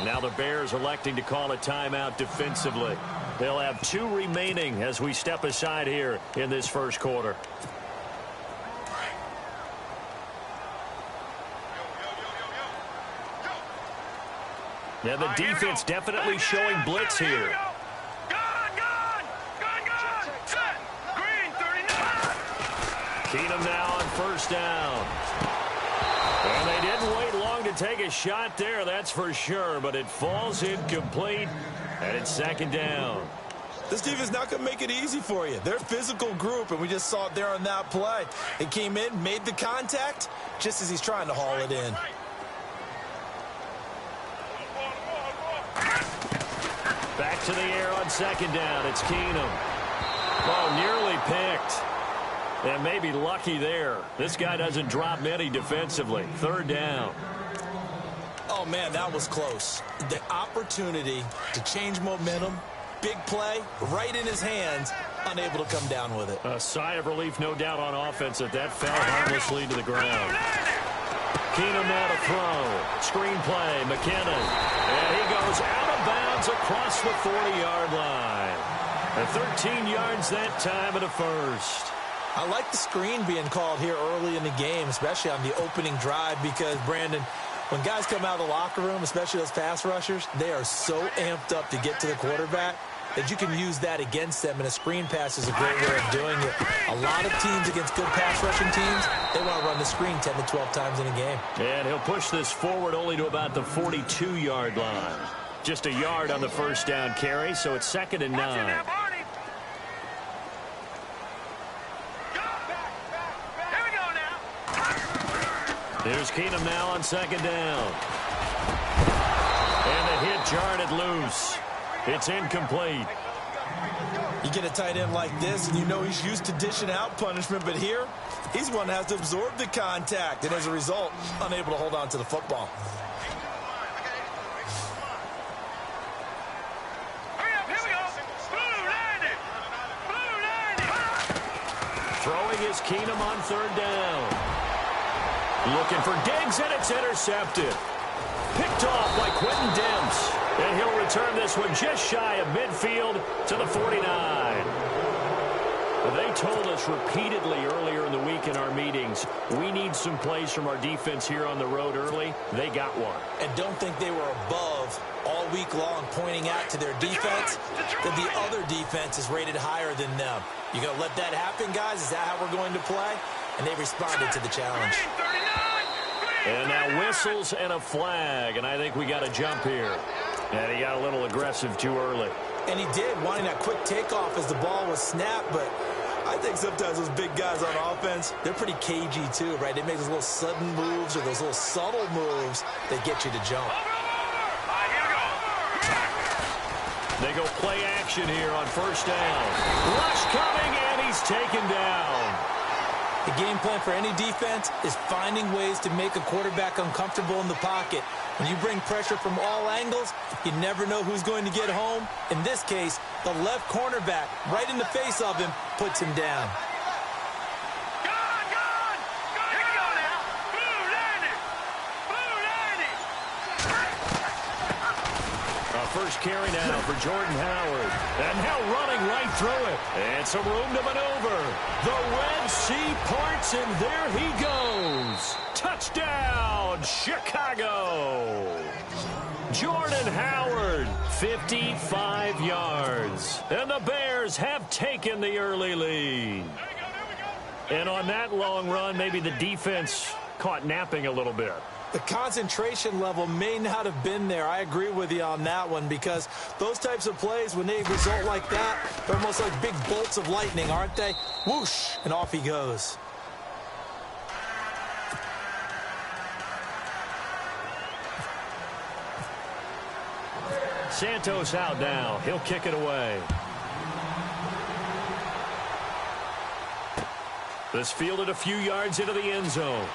Now the Bears electing to call a timeout defensively. They'll have 2 remaining as we step aside here in this first quarter. Yeah, the defense definitely showing blitz here. Keenum now on first down. And they didn't wait long to take a shot there, that's for sure, but it falls incomplete, and it's second down. This defense not going to make it easy for you. They're a physical group, and we just saw it there on that play. He came in, made the contact, just as he's trying to haul it in. Back to the air on second down. It's Keenum. Oh, nearly picked. And maybe lucky there. This guy doesn't drop many defensively. Third down. Oh, man, that was close. The opportunity to change momentum, big play, right in his hands, unable to come down with it. A sigh of relief, no doubt, on offense that fell harmlessly to the ground. Keenum now to throw. Screen play, McKinnon. And he goes out of bounds across the 40-yard line. And 13 yards that time at a first. I like the screen being called here early in the game, especially on the opening drive, because, Brandon, when guys come out of the locker room, especially those pass rushers, they are so amped up to get to the quarterback that you can use that against them, and a screen pass is a great way of doing it. A lot of teams against good pass rushing teams, they want to run the screen 10 to 12 times in a game. And he'll push this forward only to about the 42-yard line. Just a yard on the first down carry, so it's 2nd and 9. Here's Keenum now on second down. And the hit jarred it loose. It's incomplete. You get a tight end like this, and you know he's used to dishing out punishment, but here, he's one that has to absorb the contact, and as a result, unable to hold on to the football. Throwing is Keenum on third down. Looking for Diggs, and it's intercepted. Picked off by Quentin Demps. And he'll return this one just shy of midfield to the 49. They told us repeatedly earlier in the week in our meetings, we need some plays from our defense here on the road early. They got one. And don't think they were above all week long pointing out to their defense that the other defense is rated higher than them. You going to let that happen, guys? Is that how we're going to play? And they responded to the challenge. And now whistles and a flag, and I think we got a jump here. And he got a little aggressive too early. And he did, wanting that quick takeoff as the ball was snapped, but I think sometimes those big guys on offense, they're pretty cagey too, right? They make those little sudden moves or those little subtle moves that get you to jump. They go play action here on first down. Rush coming, and he's taken down. The game plan for any defense is finding ways to make a quarterback uncomfortable in the pocket. When you bring pressure from all angles, you never know who's going to get home. In this case, the left cornerback, right in the face of him, puts him down. First carry now for Jordan Howard. And now running right through it. And some room to maneuver. The Red Sea parts, and there he goes. Touchdown, Chicago. Jordan Howard, 55 yards. And the Bears have taken the early lead. And on that long run, maybe the defense caught napping a little bit. The concentration level may not have been there. I agree with you on that one, because those types of plays, when they result like that, they're almost like big bolts of lightning, aren't they? Whoosh, and off he goes. Santos out now. He'll kick it away. This fielded a few yards into the end zone.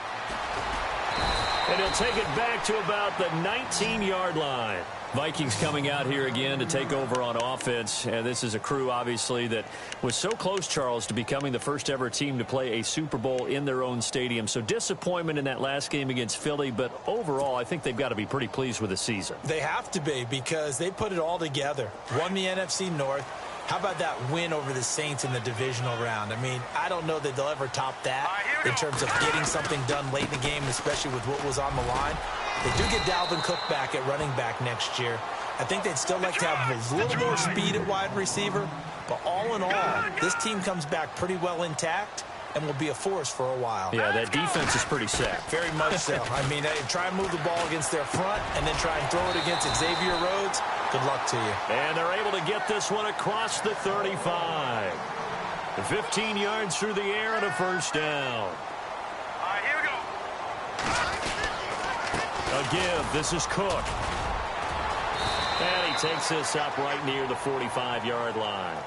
And he'll take it back to about the 19-yard line. Vikings coming out here again to take over on offense. And this is a crew, obviously, that was so close, Charles, to becoming the first-ever team to play a Super Bowl in their own stadium. So disappointment in that last game against Philly, but overall, I think they've got to be pretty pleased with the season. They have to be, because they put it all together. Won the NFC North. How about that win over the Saints in the divisional round? I mean, I don't know that they'll ever top that in terms of getting something done late in the game, especially with what was on the line. They do get Dalvin Cook back at running back next year. I think they'd still like to have a little more speed at wide receiver. But all in all, this team comes back pretty well intact and will be a force for a while. Yeah, that defense is pretty set. Very much so. I mean, try and move the ball against their front and then try and throw it against Xavier Rhodes. Good luck to you. And they're able to get this one across the 35. 15 yards through the air and a first down. All right, here we go. A give. This is Cook. And he takes this up right near the 45-yard line.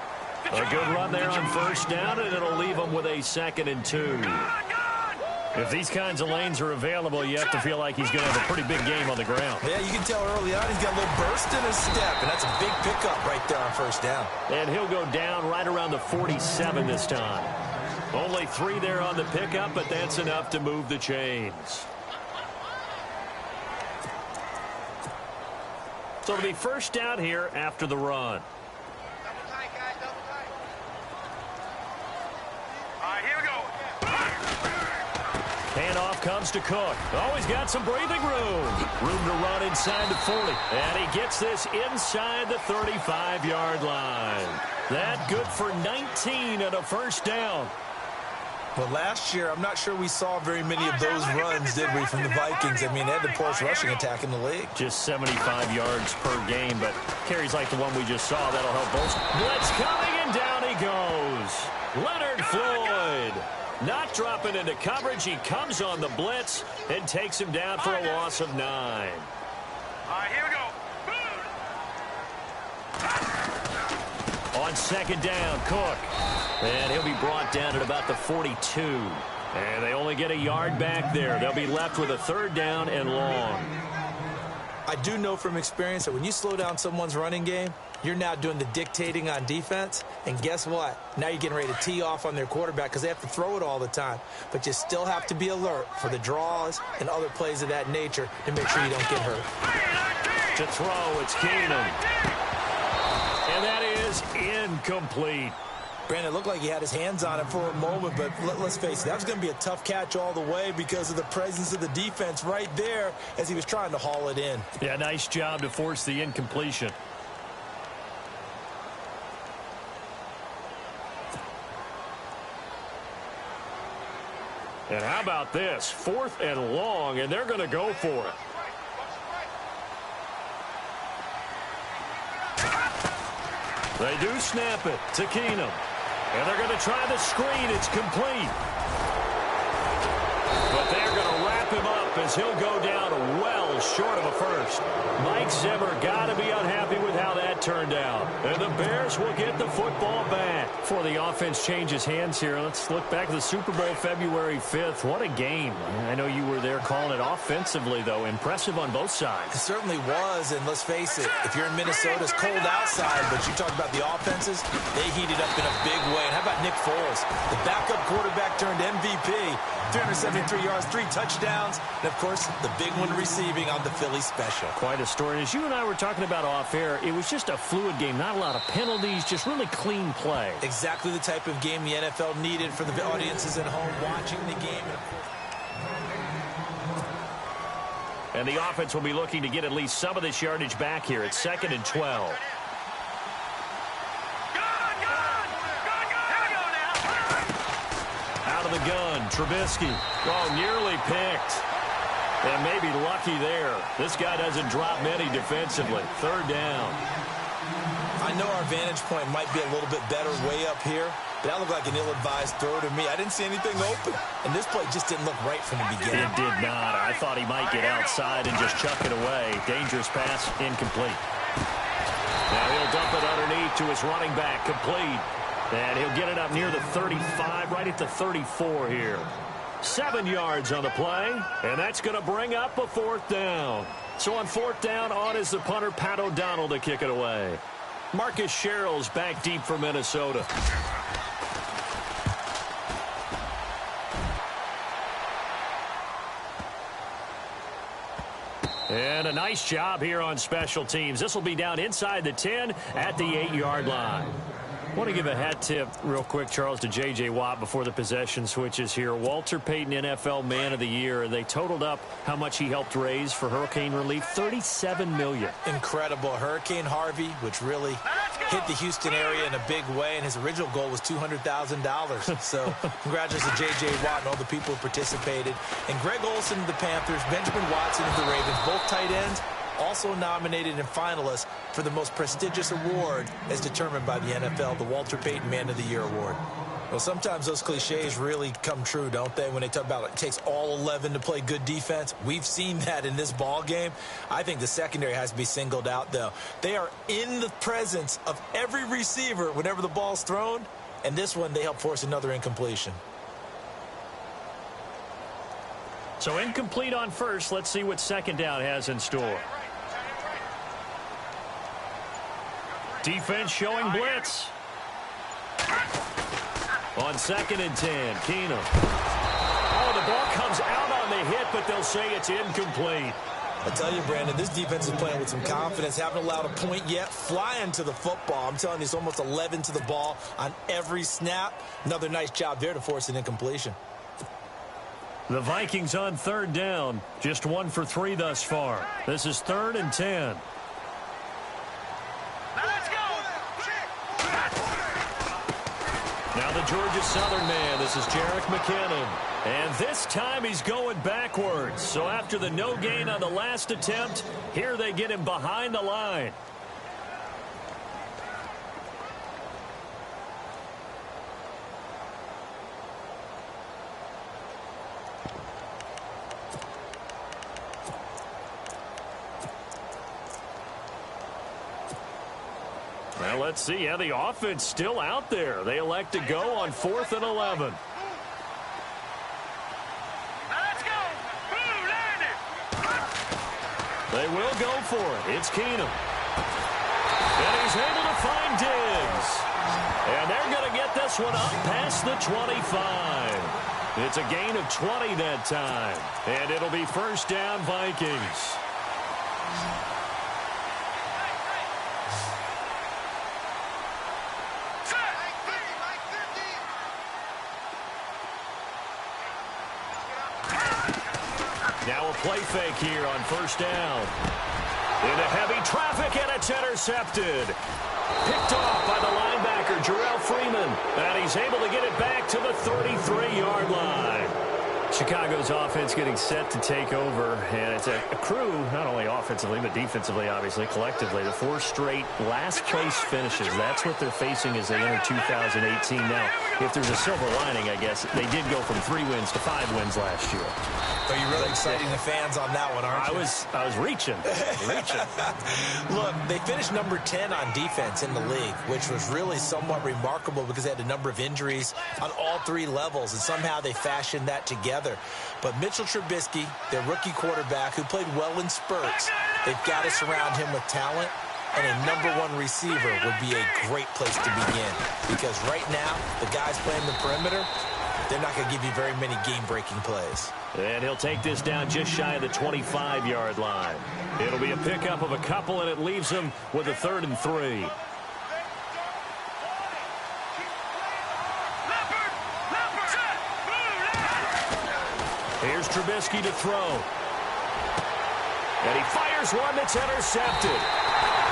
A good run there on first down, and it'll leave him with a 2nd and 2. If these kinds of lanes are available, you have to feel like he's going to have a pretty big game on the ground. Yeah, you can tell early on he's got a little burst in his step, and that's a big pickup right there on first down. And he'll go down right around the 47 this time. Only 3 there on the pickup, but that's enough to move the chains. So it'll be first down here after the run. Double tight, guys, double tight. All right, here we go. Handoff comes to Cook. Oh, he's got some breathing room. Room to run inside the 40. And he gets this inside the 35-yard line. That good for 19 and a first down. Well, last year, I'm not sure we saw very many of those runs, did we, from the Vikings? I mean, they had the poorest rushing attack in the league. Just 75 yards per game, but carries like the one we just saw. That'll help both. Blitz coming, and down he goes. Leonard Floyd. Not dropping into coverage. He comes on the blitz and takes him down for a loss of 9. All right, here we go. On second down, Cook. And he'll be brought down at about the 42. And they only get a yard back there. They'll be left with a 3rd down and long. I do know from experience that when you slow down someone's running game, you're now doing the dictating on defense. And guess what? Now you're getting ready to tee off on their quarterback because they have to throw it all the time. But you still have to be alert for the draws and other plays of that nature to make sure you don't get hurt. To throw, it's Keenum. And that is incomplete. Brandon, it looked like he had his hands on it for a moment, but let's face it, that was going to be a tough catch all the way because of the presence of the defense right there as he was trying to haul it in. Yeah, nice job to force the incompletion. And how about this? 4th and long, and they're going to go for it. They do snap it to Keenum. And they're going to try the screen. It's complete. But they're going to wrap him up as he'll go down well short of a first. Mike Zimmer got to be unhappy with how that turned out. And the Bears will get the football back. Before the offense changes hands here, let's look back at the Super Bowl February 5th. What a game. I know you were there calling it offensively, though. Impressive on both sides. It certainly was, and let's face it, if you're in Minnesota, it's cold outside, but you talk about the offenses, they heated up in a big way. And how about Nick Foles, the backup quarterback turned MVP, 373 yards, 3 touchdowns, and, of course, the big one receiving on the Philly special. Quite a story. As you and I were talking about off air, it was just a fluid game, not a lot of penalties, just really clean play. Exactly the type of game the NFL needed for the audiences at home watching the game. And the offense will be looking to get at least some of this yardage back here. It's 2nd and 12. Out of the gun, Trubisky. Oh, nearly picked. And maybe lucky there. This guy doesn't drop many defensively. 3rd down. I know our vantage point might be a little bit better way up here, but that looked like an ill-advised throw to me. I didn't see anything open, and this play just didn't look right from the beginning. It did not. I thought he might get outside and just chuck it away. Dangerous pass, incomplete. Now he'll dump it underneath to his running back, complete. And he'll get it up near the 35, right at the 34 here. 7 yards on the play, and that's going to bring up a 4th down. So on 4th down, on is the punter, Pat O'Donnell, to kick it away. Marcus Sherrill's back deep for Minnesota. And a nice job here on special teams. This will be down inside the 10 at the 8-yard line. I want to give a hat tip real quick, Charles, to J.J. Watt before the possession switches here. Walter Payton, NFL Man of the Year. They totaled up how much he helped raise for hurricane relief, $37 million. Incredible. Hurricane Harvey, which really hit the Houston area in a big way, and his original goal was $200,000. So congratulations to J.J. Watt and all the people who participated. And Greg Olsen of the Panthers, Benjamin Watson of the Ravens, both tight ends, also nominated and finalists for the most prestigious award as determined by the NFL, the Walter Payton Man of the Year Award. Well, sometimes those cliches really come true, don't they, when they talk about it takes all 11 to play good defense. We've seen that in this ball game. I think the secondary has to be singled out, though. They are in the presence of every receiver whenever the ball's thrown, and this one they help force another incompletion. So incomplete on first. Let's see what 2nd down has in store. Defense showing blitz. On 2nd and 10, Keenum. Oh, the ball comes out on the hit, but they'll say it's incomplete. I tell you, Brandon, this defense is playing with some confidence. Haven't allowed a point yet. Flying to the football. I'm telling you, it's almost 11 to the ball on every snap. Another nice job there to force an incompletion. The Vikings on 3rd down. Just 1 for 3 thus far. This is 3rd and 10. Now the Georgia Southern man, this is Jerick McKinnon. And this time he's going backwards. So after the no gain on the last attempt, here they get him behind the line. Well, let's see. Yeah, the offense still out there. They elect to go on 4th and 11. Let's go. They will go for it. It's Keenum. And he's able to find Diggs. And they're going to get this one up past the 25. It's a gain of 20 that time. And it'll be 1st down Vikings. Now a play fake here on 1st down. Into heavy traffic, and it's intercepted. Picked off by the linebacker, Jarrell Freeman. And he's able to get it back to the 33-yard line. Chicago's offense getting set to take over, and it's a crew, not only offensively, but defensively, obviously, collectively. The 4 straight last-place finishes. That's what they're facing as they enter 2018. Now, if there's a silver lining, I guess, they did go from 3 wins to 5 wins last year. So you're really exciting the fans on that one, aren't you? I was reaching. Look, they finished number 10 on defense in the league, which was really somewhat remarkable because they had a number of injuries on all 3 levels, and somehow they fashioned that together. But Mitchell Trubisky, their rookie quarterback, who played well in spurts, they've got to surround him with talent, and a number 1 receiver would be a great place to begin. Because right now, the guys playing the perimeter, they're not going to give you very many game-breaking plays. And he'll take this down just shy of the 25-yard line. It'll be a pickup of a couple, and it leaves him with a 3rd and 3. Here's Trubisky to throw. And he fires one that's intercepted.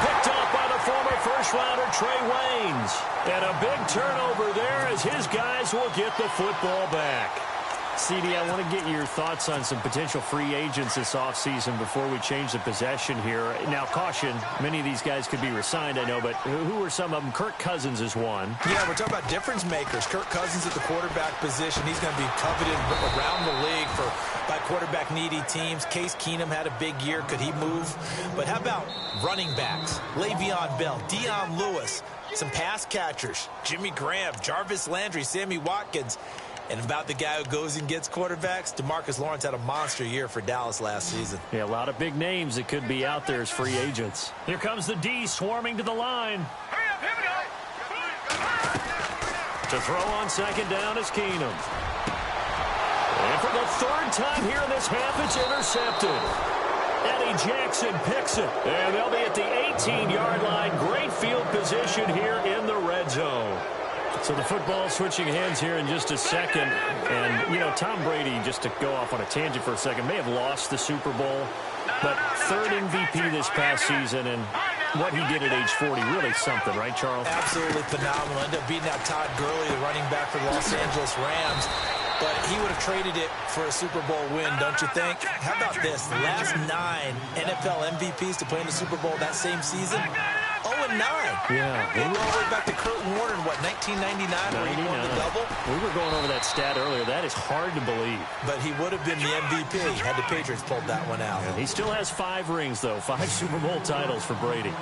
Picked off by the former first-rounder Trey Waynes. And a big turnover there as his guys will get the football back. CD, I want to get your thoughts on some potential free agents this offseason before we change the possession here. Now, caution, many of these guys could be re-signed, I know, but who are some of them? Kirk Cousins is one. Yeah, we're talking about difference makers. Kirk Cousins at the quarterback position. He's going to be coveted around the league by quarterback-needy teams. Case Keenum had a big year. Could he move? But how about running backs? Le'Veon Bell, Dion Lewis, some pass catchers, Jimmy Graham, Jarvis Landry, Sammy Watkins. And about the guy who goes and gets quarterbacks, DeMarcus Lawrence had a monster year for Dallas last season. Yeah, a lot of big names that could be out there as free agents. Here comes the D swarming to the line. To throw on second down is Keenum. And for the third time here in this half, it's intercepted. Eddie Jackson picks it. And they'll be at the 18-yard line. Great field position here in the red zone. So the football switching hands here in just a second. And, you know, Tom Brady, just to go off on a tangent for a second, may have lost the Super Bowl. But third MVP this past season, and what he did at age 40, really something, right, Charles? Absolutely phenomenal. Ended up beating out Todd Gurley, the running back for the Los Angeles Rams. But he would have traded it for a Super Bowl win, don't you think? How about this? The last 9 NFL MVPs to play in the Super Bowl that same season, 0-9. Yeah. They go all the way back to Kurt Warner in, what, 1999 where he won the double? We were going over that stat earlier. That is hard to believe. But he would have been the MVP had the Patriots pulled that one out. Yeah, he still has 5 rings, though. 5 Super Bowl titles for Brady.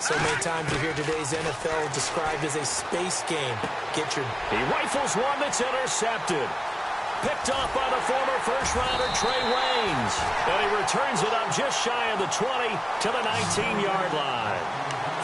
So many times you hear today's NFL described as a space game. He rifles one that's intercepted. Picked off by the former first-rounder Trey Waynes. And he returns it up just shy of the 20 to the 19-yard line.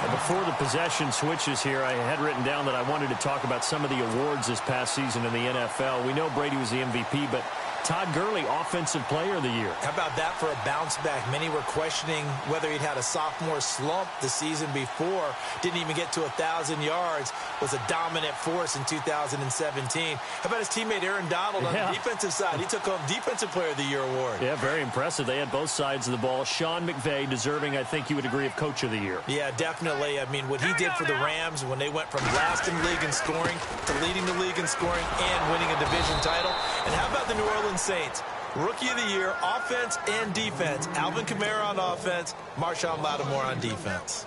And before the possession switches here, I had written down that I wanted to talk about some of the awards this past season in the NFL. We know Brady was the MVP, but Todd Gurley, Offensive Player of the Year. How about that for a bounce back? Many were questioning whether he'd had a sophomore slump the season before. Didn't even get to 1,000 yards. Was a dominant force in 2017. How about his teammate Aaron Donald on the defensive side? He took home Defensive Player of the Year award. Yeah, very impressive. They had both sides of the ball. Sean McVay deserving, I think you would agree, of Coach of the Year. Yeah, definitely. I mean, what he did for the Rams when they went from last in the league in scoring to leading the league in scoring and winning a division title. And how about the New Orleans Saints? Rookie of the Year, offense and defense. Alvin Kamara on offense, Marshawn Lattimore on defense.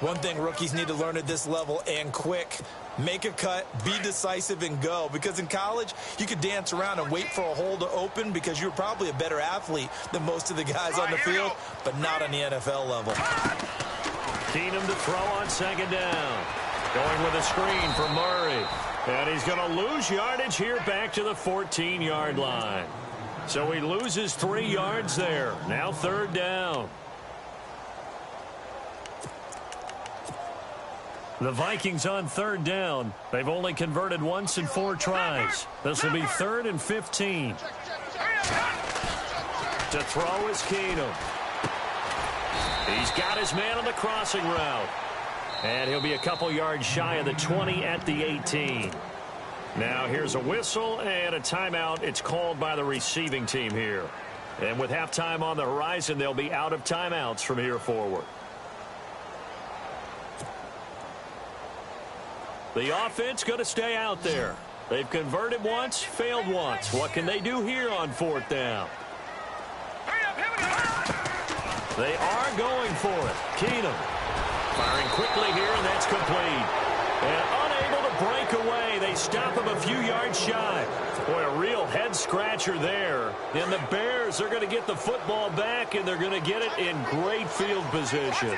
One thing rookies need to learn at this level and quick, make a cut, be decisive, and go. Because in college, you could dance around and wait for a hole to open because you're probably a better athlete than most of the guys on the field, but not on the NFL level. Keenum to throw on second down. Going with a screen for Murray. And he's going to lose yardage here back to the 14-yard line. So he loses 3 yards there. Now third down. The Vikings on third down. They've only converted once in 4 tries. This will be 3rd and 15. To throw is Keenum. He's got his man on the crossing route. And he'll be a couple yards shy of the 20 at the 18. Now here's a whistle and a timeout. It's called by the receiving team here. And with halftime on the horizon, they'll be out of timeouts from here forward. The offense going to stay out there. They've converted once, failed once. What can they do here on 4th down? They are going for it. Keenum firing quickly here, and that's complete. And unable to break away. They stop him a few yards shy. Boy, a real head-scratcher there. And the Bears are going to get the football back, and they're going to get it in great field position.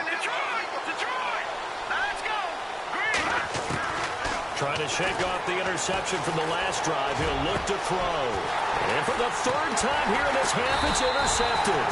Trying to shake off the interception from the last drive. He'll look to throw. And for the 3rd time here in this half, it's intercepted.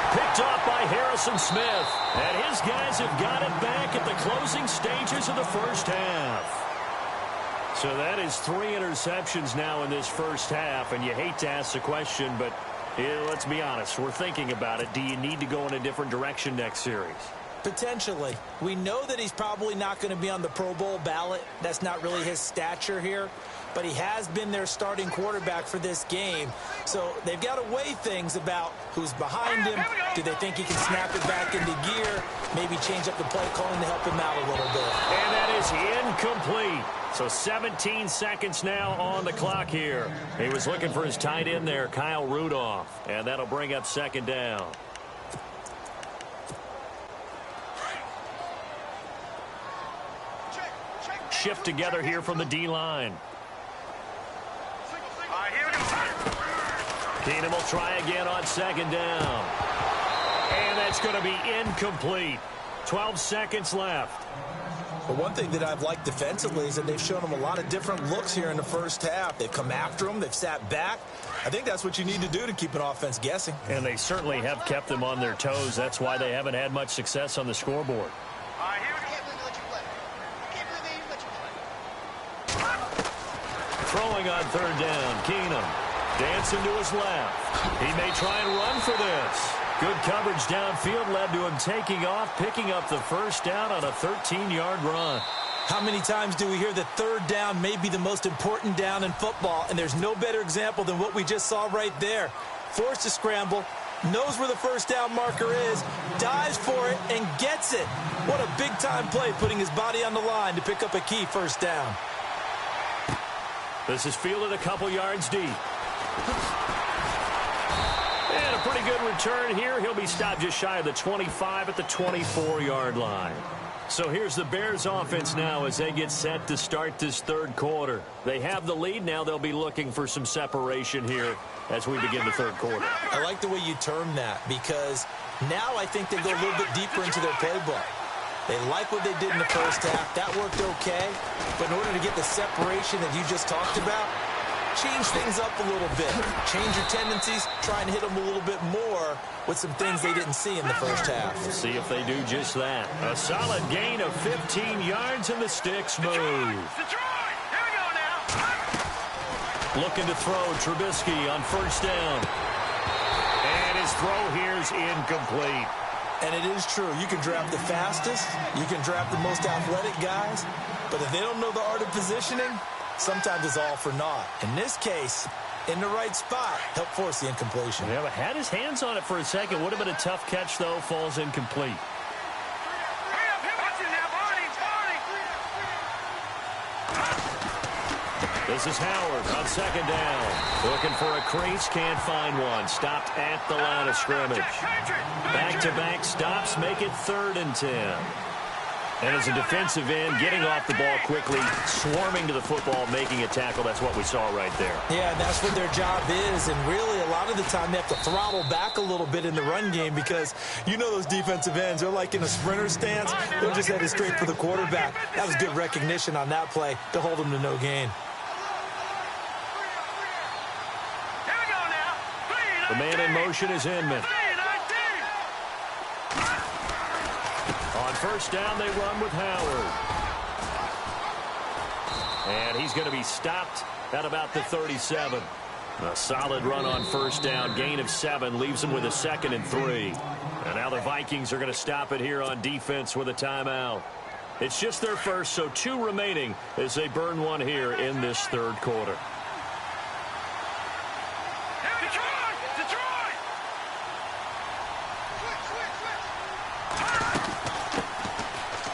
Picked off by Harrison Smith. And his guys have got it back at the closing stages of the first half. So that is 3 interceptions now in this first half. And you hate to ask the question, but let's be honest. We're thinking about it. Do you need to go in a different direction next series? Potentially. We know that he's probably not going to be on the Pro Bowl ballot. That's not really his stature here. But he has been their starting quarterback for this game. So they've got to weigh things about who's behind him. Do they think he can snap it back into gear? Maybe change up the play calling to help him out a little bit. And that is incomplete. So 17 seconds now on the clock here. He was looking for his tight end there, Kyle Rudolph. And that'll bring up 2nd down. Shift together here from the D-line. Keenum will try again on 2nd down. And that's going to be incomplete. 12 seconds left. But one thing that I've liked defensively is that they've shown them a lot of different looks here in the first half. They've come after them. They've sat back. I think that's what you need to do to keep an offense guessing. And they certainly have kept them on their toes. That's why they haven't had much success on the scoreboard. Throwing on third down, Keenum. Dancing to his left. He may try and run for this. Good coverage downfield led to him taking off, picking up the first down on a 13-yard run. How many times do we hear that third down may be the most important down in football? And there's no better example than what we just saw right there. Forced to scramble, knows where the first down marker is, dives for it, and gets it. What a big-time play, putting his body on the line to pick up a key first down. This is fielded a couple yards deep. And a pretty good return here. He'll be stopped just shy of the 25 at the 24-yard line. So here's the Bears offense now as they get set to start this third quarter. They have the lead. Now they'll be looking for some separation here as we begin the third quarter. I like the way you term that because now I think they go a little bit deeper into their playbook. They like what they did in the first half. That worked okay. But in order to get the separation that you just talked about, change things up a little bit. Change your tendencies. Try and hit them a little bit more with some things they didn't see in the first half. See if they do just that. A solid gain of 15 yards and the sticks move. Looking to throw Trubisky on first down. And his throw here's incomplete. And it is true. You can draft the fastest. You can draft the most athletic guys. But if they don't know the art of positioning, sometimes it's all for naught. In this case, in the right spot, helped force the incompletion. Yeah, but had his hands on it for a second. Would have been a tough catch, though. Falls incomplete. This is Howard on second down. Looking for a crease, can't find one. Stopped at the line of scrimmage. Back-to-back stops make it 3rd and 10. And as a defensive end, getting off the ball quickly, swarming to the football, making a tackle. That's what we saw right there. Yeah, and that's what their job is. And really, a lot of the time, they have to throttle back a little bit in the run game because you know those defensive ends, they're like in a sprinter stance. They're just headed straight for the quarterback. That was good recognition on that play to hold them to no gain. The man in motion is Inman. On first down, they run with Howard. And he's going to be stopped at about the 37. A solid run on first down. Gain of 7 leaves him with a 2nd and 3. And now the Vikings are going to stop it here on defense with a timeout. It's just their first, so 2 remaining as they burn one here in this third quarter.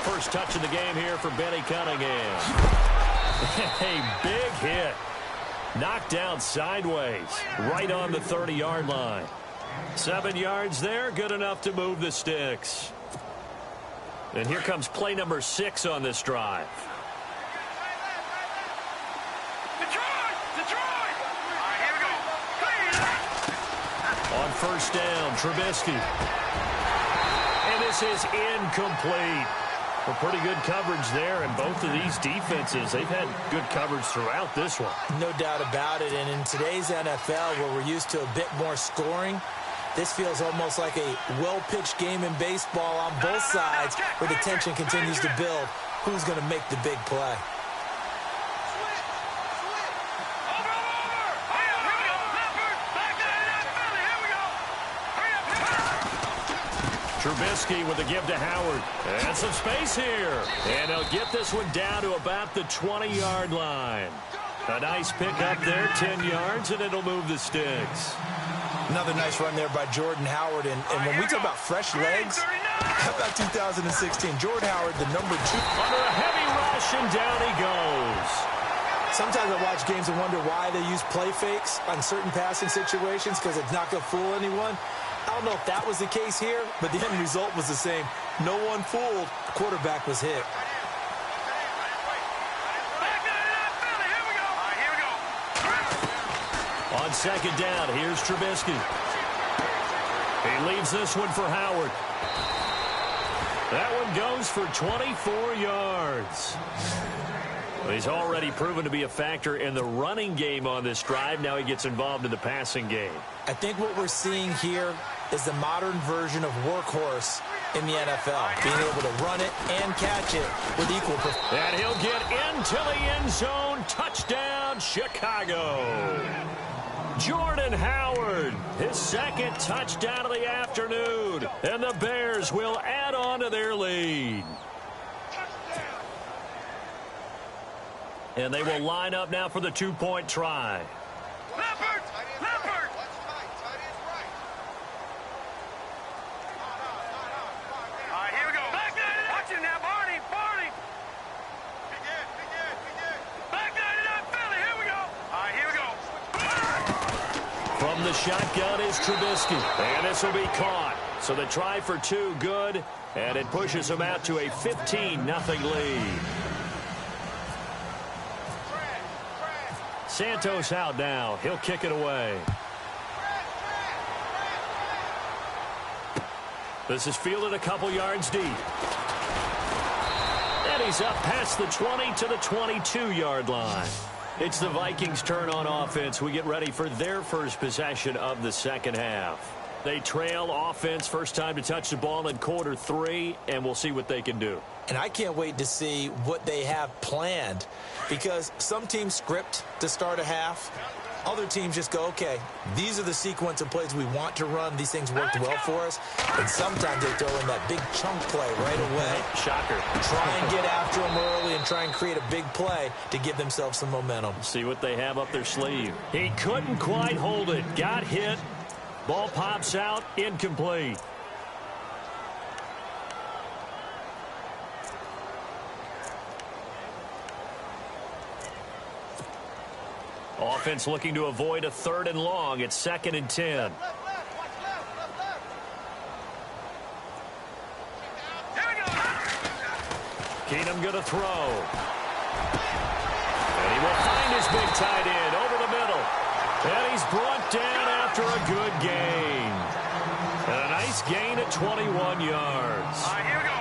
First touch of the game here for Benny Cunningham. A big hit. Knocked down sideways. Right on the 30-yard line. 7 yards there. Good enough to move the sticks. And here comes play number 6 on this drive. On first down, Trubisky. And this is incomplete. Well, pretty good coverage there, and both of these defenses, they've had good coverage throughout this one. No doubt about it, and in today's NFL, where we're used to a bit more scoring, this feels almost like a well-pitched game in baseball on both sides, where the tension continues to build. Who's going to make the big play? Trubisky with a give to Howard. And some space here. And he'll get this one down to about the 20-yard line. A nice pick up there, 10 yards, and it'll move the sticks. Another nice run there by Jordan Howard. And when we talk about fresh legs, how about 2016? Jordan Howard, the number 2. Under a heavy rush, and down he goes. Sometimes I watch games and wonder why they use play fakes on certain passing situations because it's not going to fool anyone. I don't know if that was the case here, but the end result was the same. No one fooled. The quarterback was hit. On second down, here's Trubisky. He leaves this one for Howard. That one goes for 24 yards. Well, he's already proven to be a factor in the running game on this drive. Now he gets involved in the passing game. I think what we're seeing here is the modern version of workhorse in the NFL, being able to run it and catch it with equal performance. And he'll get into the end zone. Touchdown, Chicago. Jordan Howard, his second touchdown of the afternoon. And the Bears will add on to their lead. And they will line up now for the two-point try. Leopard! Leopard! All right, here we go. Watch it now, Barney! Barney! Back it up, Philly! Here we go! All right, here we go. From the shotgun is Trubisky. And this will be caught. So the try for two, good. And it pushes them out to a 15-0 lead. Santos out now. He'll kick it away. This is fielded a couple yards deep. And he's up past the 20 to the 22-yard line. It's the Vikings' turn on offense. We get ready for their first possession of the second half. They trail offense, first time to touch the ball in quarter 3, and we'll see what they can do. And I can't wait to see what they have planned, because some teams script to start a half. Other teams just go, okay, these are the sequence of plays we want to run. These things worked well for us. And sometimes they throw in that big chunk play right away. Shocker. Try and get after them early and try and create a big play to give themselves some momentum. See what they have up their sleeve. He couldn't quite hold it. Got hit. Ball pops out, incomplete. Offense looking to avoid a 3rd and long. It's 2nd and 10. Keenum going to throw. And he will find his big tight end over the middle. And he's brought down after a good gain. And a nice gain at 21 yards. All right, here we go.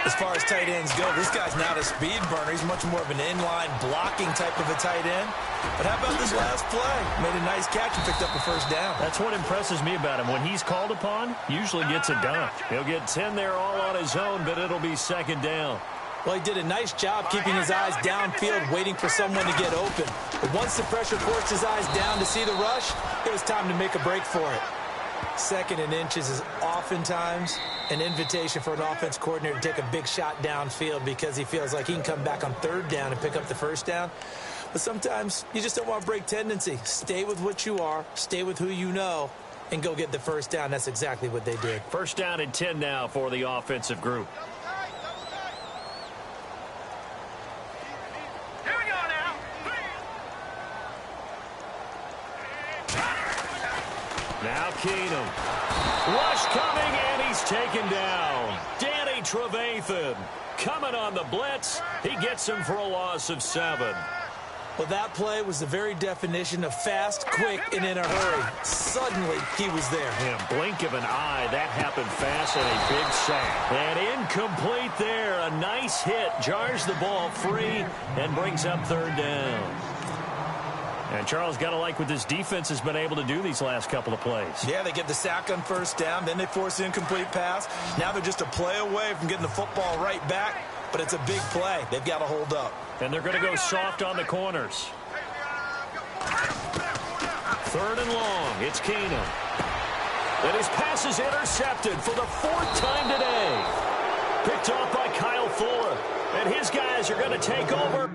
As far as tight ends go, this guy's not a speed burner. He's much more of an inline blocking type of a tight end. But how about this last play? Made a nice catch and picked up a first down. That's what impresses me about him. When he's called upon, usually gets it done. He'll get 10 there all on his own, but it'll be 2nd down. Well, he did a nice job keeping his eyes downfield, waiting for someone to get open. But once the pressure forced his eyes down to see the rush, it was time to make a break for it. 2nd and inches is oftentimes an invitation for an offense coordinator to take a big shot downfield because he feels like he can come back on 3rd down and pick up the first down. But sometimes you just don't want to break tendency. Stay with what you are, stay with who you know, and go get the first down. That's exactly what they did. First down and 10 now for the offensive group. Here we go now. Now Keenum. Rush coming, and he's taken down. Danny Trevathan coming on the blitz. He gets him for a loss of 7. Well, that play was the very definition of fast, quick, and in a hurry. Suddenly, he was there. Yeah, blink of an eye. That happened fast and a big sack. And incomplete there. A nice hit. Jars the ball free and brings up 3rd down. And Charles, got to like what this defense has been able to do these last couple of plays. Yeah, they get the sack on first down. Then they force the incomplete pass. Now they're just a play away from getting the football right back. But it's a big play. They've got to hold up. And they're going to go soft on the corners. 3rd and long. It's Keenum. And his pass is intercepted for the 4th time today. Picked off by Kyle Fuller. And his guys are going to take over.